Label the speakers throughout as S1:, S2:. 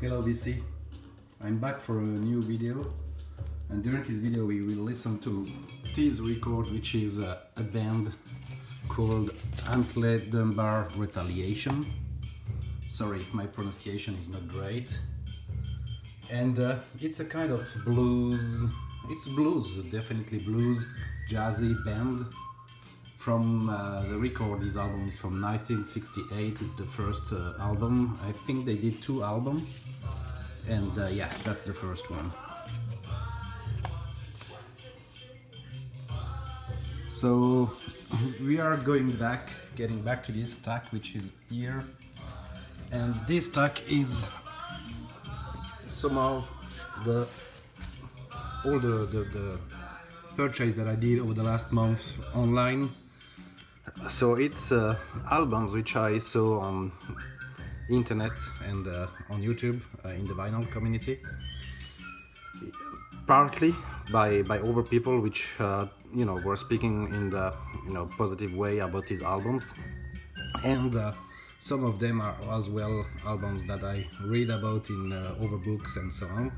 S1: Hello VC, I'm back for a new video, and during this video we will listen to this record, which is a band called Ansley Dunbar Retaliation. Sorry if my pronunciation is not great. And it's a kind of blues, definitely blues, jazzy band. From the record, this album is from 1968, it's the first album. I think they did 2 albums, and yeah, that's the first one. So we are getting back to this track, which is here, and this track is somehow all the purchase that I did over the last month online. So it's albums which I saw on internet and on YouTube in the vinyl community, partly by other people which were speaking in the positive way about these albums, and some of them are as well albums that I read about in other books and so on.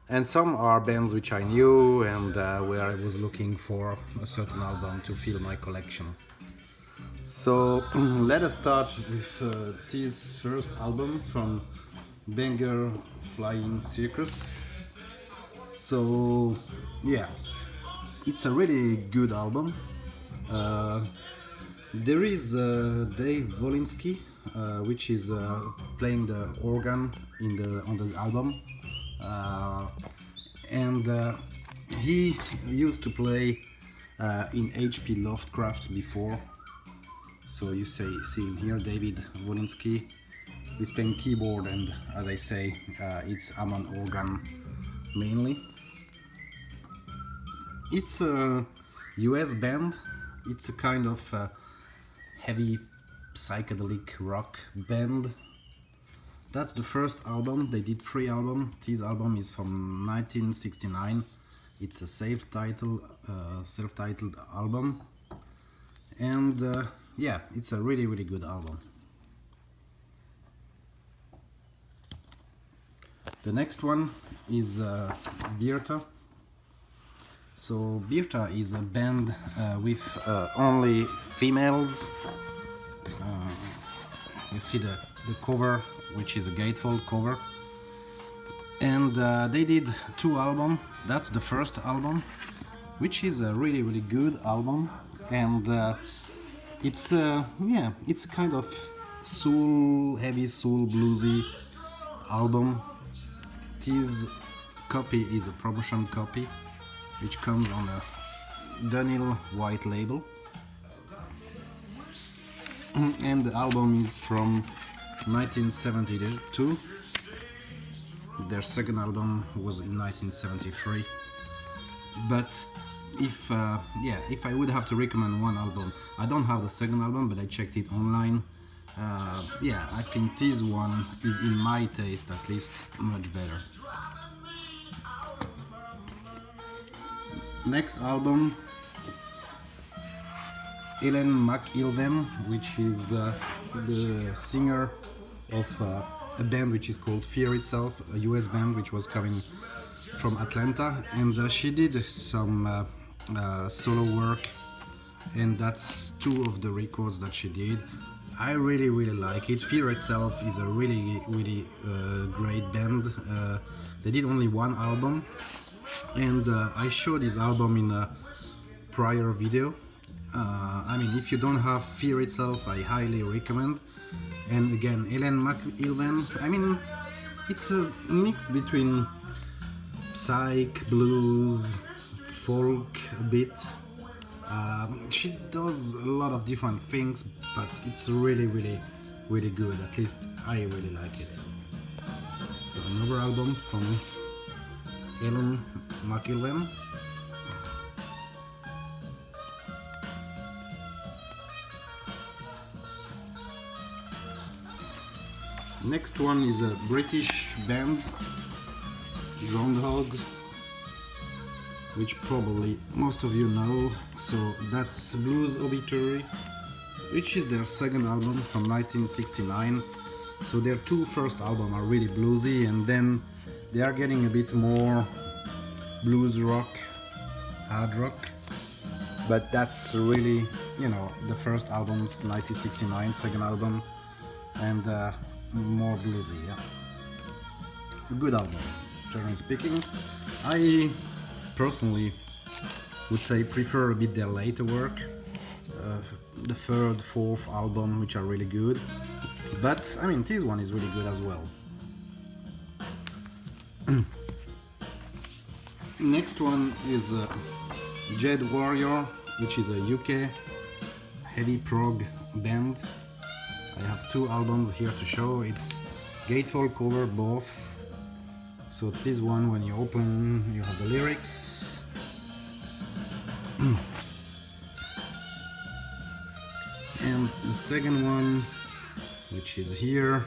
S1: And some are bands which I knew and where I was looking for a certain album to fill my collection. So let us start with this first album from Banger Flying Circus. So yeah, it's a really good album. There is Dave Wolinski, which is playing the organ on this album. And he used to play in H.P. Lovecraft before. So you see him here, David Wolinski. He's playing keyboard, and as I say, it's Hammond organ mainly. It's a US band. It's a kind of heavy psychedelic rock band. That's the first album. They did 3 albums. This album is from 1969. It's a self-titled album, and yeah, it's a really good album. The next one is Birta. So Birta is a band with only females. You see the cover, which is a gatefold cover, and they did 2 albums. That's the first album, which is a really good album, and it's a kind of heavy soul bluesy album. This copy is a promotion copy, which comes on a Dunhill white label, and the album is from 1972. Their second album was in 1973. But if I would have to recommend one album, I don't have the second album, but I checked it online. I think this one is, in my taste at least, much better. Next album, Ellen McIlven, which is the singer of a band which is called Fear Itself, a US band which was coming from Atlanta, and she did some solo work, and that's 2 of the records that she did. I really like it. Fear Itself is a really great band. They did only 1 album, and I showed this album in a prior video. I mean, if you don't have Fear Itself, I highly recommend. And again, Ellen McIlven, I mean, it's a mix between psych, blues, folk a bit. She does a lot of different things, but it's really good. At least I really like it. So another album from Ellen McIlven. Next one is a British band, Groundhog, which probably most of you know. So that's Blues Obituary, which is their second album from 1969. So their two first albums are really bluesy, and then they are getting a bit more blues rock, hard rock. But that's really, you know, the first album's 1969, second album, and more bluesy, yeah. A good album, generally speaking. I personally would say prefer a bit their later work, the third, fourth album, which are really good. But I mean, this one is really good as well. Next one is Jade Warrior, which is a UK heavy prog band. I have two albums here to show. It's gatefold cover both. So this one, when you open, you have the lyrics. And the second one, which is here,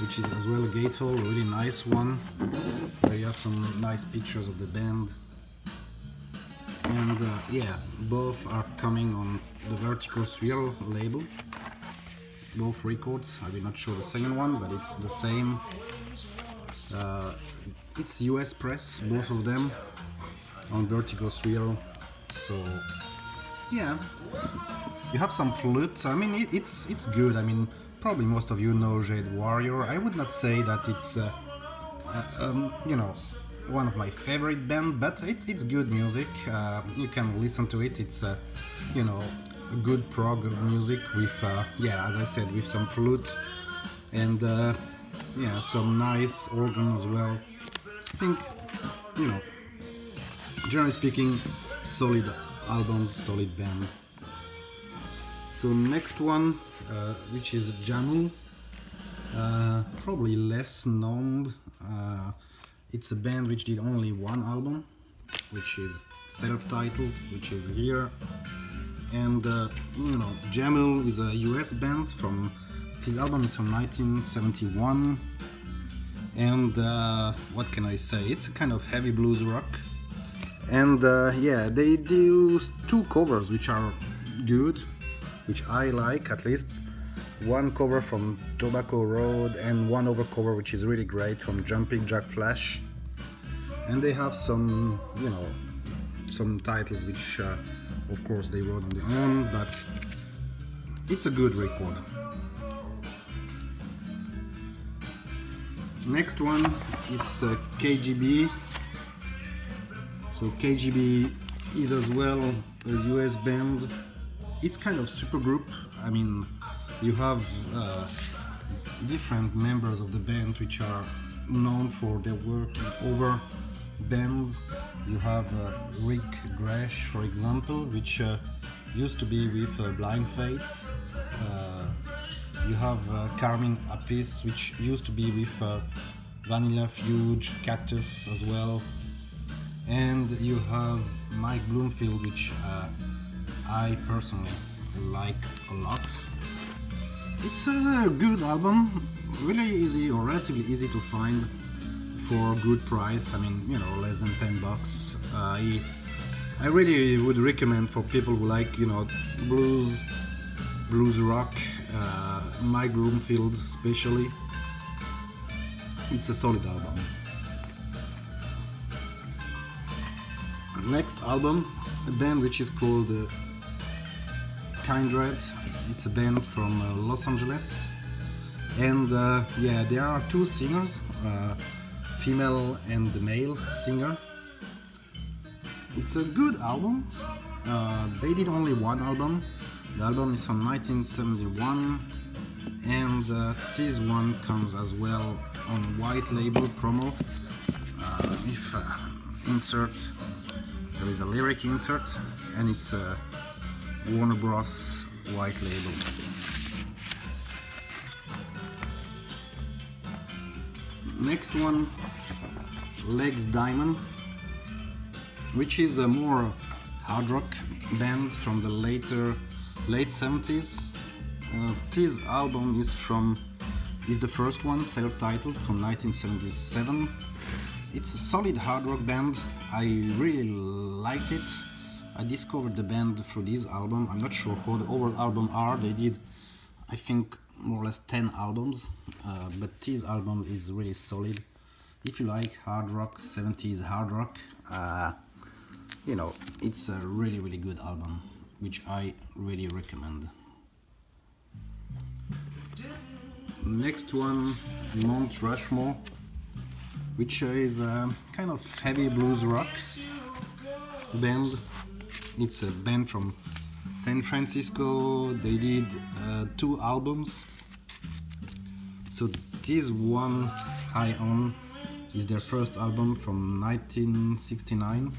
S1: which is as well a gatefold, a really nice one, where you have some nice pictures of the band. And yeah, both are coming on the Vertigo Swirl label, both records. I will not show the second one, but it's the same. It's US press, both of them, on Vertigo Swirl. So yeah, you have some flute. I mean, it's good. I mean, probably most of you know Jade Warrior. I would not say that it's you know, one of my favorite band, but it's good music. You can listen to it. It's you know, a good prog music with yeah, as I said, with some flute and yeah, some nice organ as well. I think, you know, generally speaking, solid albums, solid band. So next one, which is Jamul, probably less known. It's a band which did only one album, which is self-titled, which is here. And you know, Jamul is a US band. From this album is from 1971, and what can I say? It's a kind of heavy blues rock. And yeah, they do two covers which are good, which I like at least. One cover from Tobacco Road and one other cover which is really great from Jumping Jack Flash. And they have some, you know, some titles which of course they wrote on their own, but it's a good record. Next one, it's KGB. So KGB is as well a US band. It's kind of supergroup. I mean, you have different members of the band which are known for their work in other bands. You have Rick Gresh, for example, which used to be with Blind Faith. You have Carmine Appice, which used to be with Vanilla Fuge, Cactus as well. And you have Mike Bloomfield, which I personally like a lot. It's a good album, really easy or relatively easy to find for a good price. I mean, you know, less than $10. I really would recommend for people who like, you know, blues rock, Mike Bloomfield especially. It's a solid album. Next album, a band which is called Kindred. It's a band from Los Angeles, and yeah, there are two singers, female and the male singer. It's a good album. They did only one album. The album is from 1971, and this one comes as well on white label promo. If insert, there is a lyric insert, and it's a Warner Bros. White label. Next one, Legs Diamond, which is a more hard rock band from the late 70s. This album is the first one, self-titled, from 1977. It's a solid hard rock band. I really liked it. I discovered the band through this album. I'm not sure how the overall album are. They did, I think, more or less 10 albums, but this album is really solid. If you like hard rock, 70s hard rock, you know, it's a really really good album, which I really recommend. Next one, Mount Rushmore, which is a kind of heavy blues rock band. It's a band from San Francisco. They did 2 albums. So this one, High On, is their first album from 1969,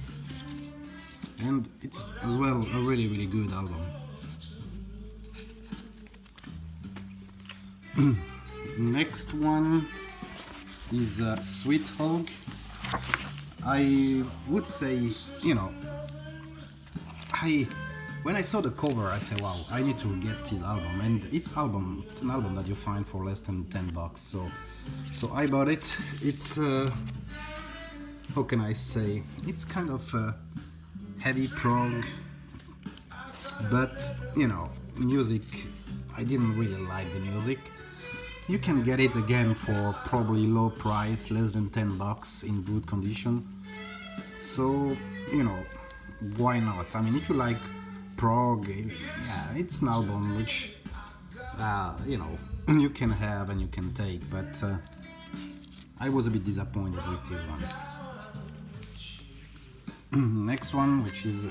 S1: and it's as well a really really good album. Next one is Sweet Hog. I would say, you know, when I saw the cover, I said, wow, I need to get this album. And it's an album that you find for less than $10. So I bought it. It's how can I say? It's kind of heavy prog, but you know, music. I didn't really like the music. You can get it again for probably low price, less than $10 in good condition. So, you know, why not? I mean, if you like prog, yeah, it's an album which, you know, you can have and you can take, but I was a bit disappointed with this one. Next one, which is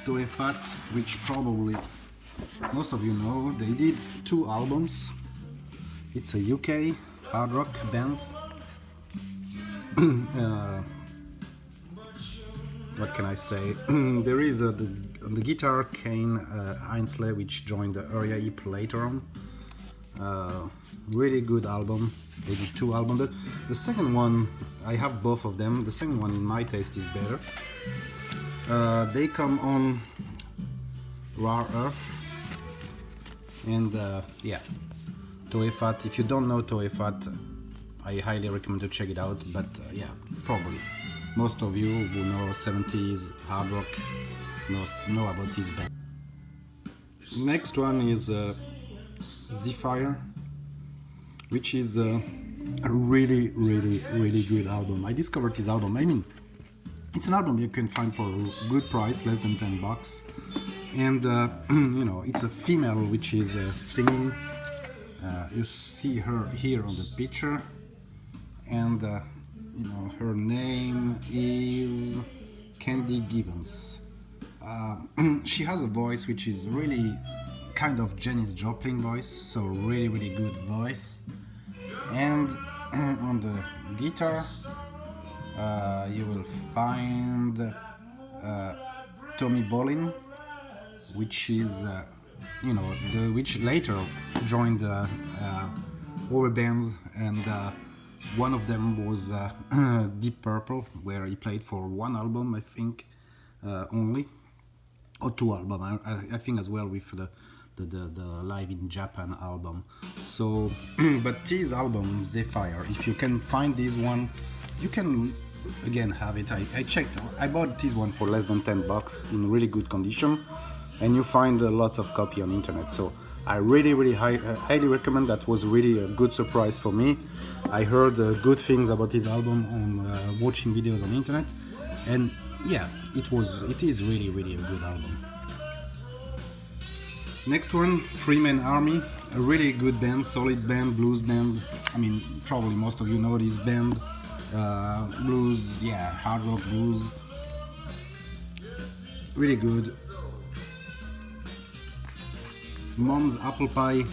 S1: Toe Fat, which probably most of you know. They did 2 albums. It's a UK hard rock band. What can I say? There is on the guitar Kane Ainsley, which joined the Area Hip later on. Really good album. They did 2 albums. The second one, I have both of them. The second one, in my taste, is better. They come on Rare Earth, and yeah, Toe Fat. If you don't know Toe Fat, I highly recommend to check it out. But yeah, probably most of you who know 70s hard rock know about this band. Next one is Zephyr, which is a really good album. I discovered this album. I mean, it's an album you can find for a good price, less than $10. And you know, it's a female which is singing. You see her here on the picture, and you know, her name is Candy Givens. She has a voice which is really kind of Janis Joplin voice, so really good voice. And on the guitar you will find Tommy Bolin, which is you know, which later joined other bands, and one of them was Deep Purple, where he played for 1 album, I think, only, or 2 albums. I think as well with the Live in Japan album. So, but this album, Zephyr, if you can find this one, you can again have it. I checked. I bought this one for less than $10 in really good condition, and you find lots of copy on internet. So I really highly recommend. That was really a good surprise for me. I heard good things about this album on watching videos on internet, and yeah, it is really a good album. Next one, Three Man Army, a really good band, solid band, blues band. I mean, probably most of you know this band. Blues, yeah, hard rock blues, really good. Mom's Apple Pie,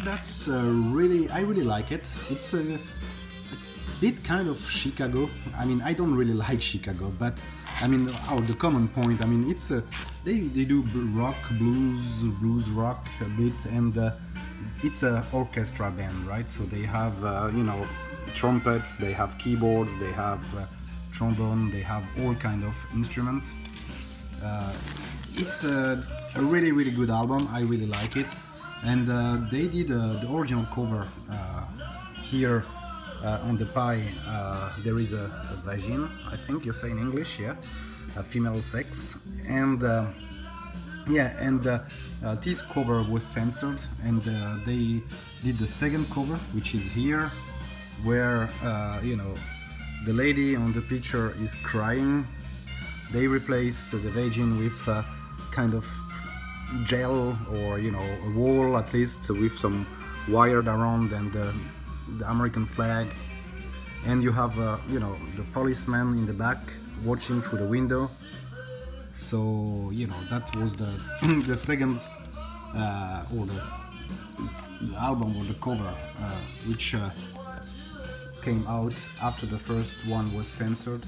S1: that's I really like it. It's a bit kind of Chicago. I mean, I don't really like Chicago, but I mean, the common point, I mean, it's they do rock, blues rock a bit, and it's a orchestra band, right? So they have you know, trumpets, they have keyboards, they have trombone, they have all kind of instruments. It's a really good album. I really like it, and they did the original cover here on the pie. There is a vagine, I think you say in English, yeah, a female sex, and Yeah, and this cover was censored, and they did the second cover, which is here, where the lady on the picture is crying. They replace the vagin with kind of gel, or a wall at least, with some wired around, and the American flag. And you have the policeman in the back watching through the window. So that was the the second or the album, or the cover, which came out after the first one was censored.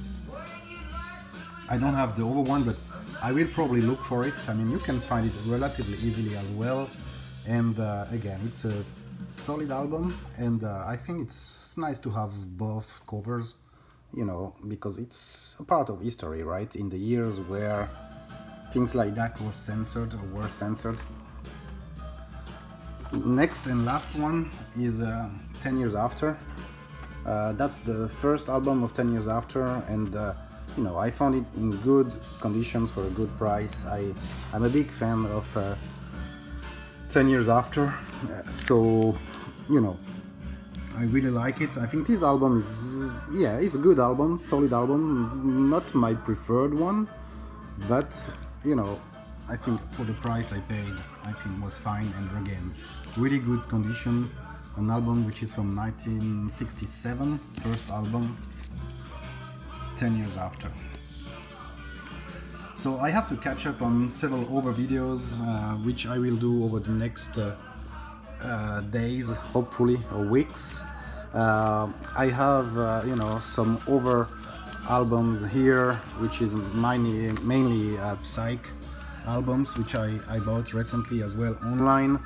S1: I don't have the other one, but I will probably look for it. I mean, you can find it relatively easily as well. And again, it's a solid album, and I think it's nice to have both covers, because it's a part of history, right? In the years where things like that were censored or were censored. Next and last one is 10 Years After. That's the first album of 10 Years After, and I found it in good conditions for a good price. I'm a big fan of 10 Years After, so I really like it. I think this album is, it's a good album, solid album, not my preferred one, but I think for the price I paid, I think was fine, and again, really good condition. An album which is from 1967, first album, 10 Years After. So I have to catch up on several other videos, which I will do over the next days, hopefully, or weeks. I have some other albums here, which is mainly psych albums, which I bought recently as well online.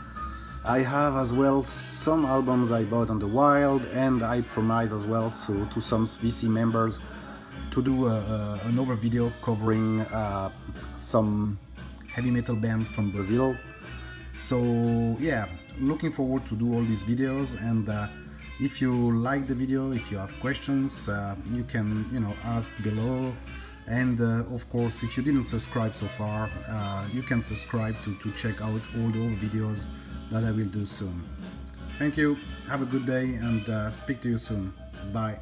S1: I have as well some albums I bought on the wild, and I promised as well to some VC members to do another video covering some heavy metal band from Brazil. So yeah, looking forward to do all these videos, and if you like the video, if you have questions, you can ask below. And of course, if you didn't subscribe so far, you can subscribe to check out all the other videos that I will do soon. Thank you, have a good day, and speak to you soon. Bye.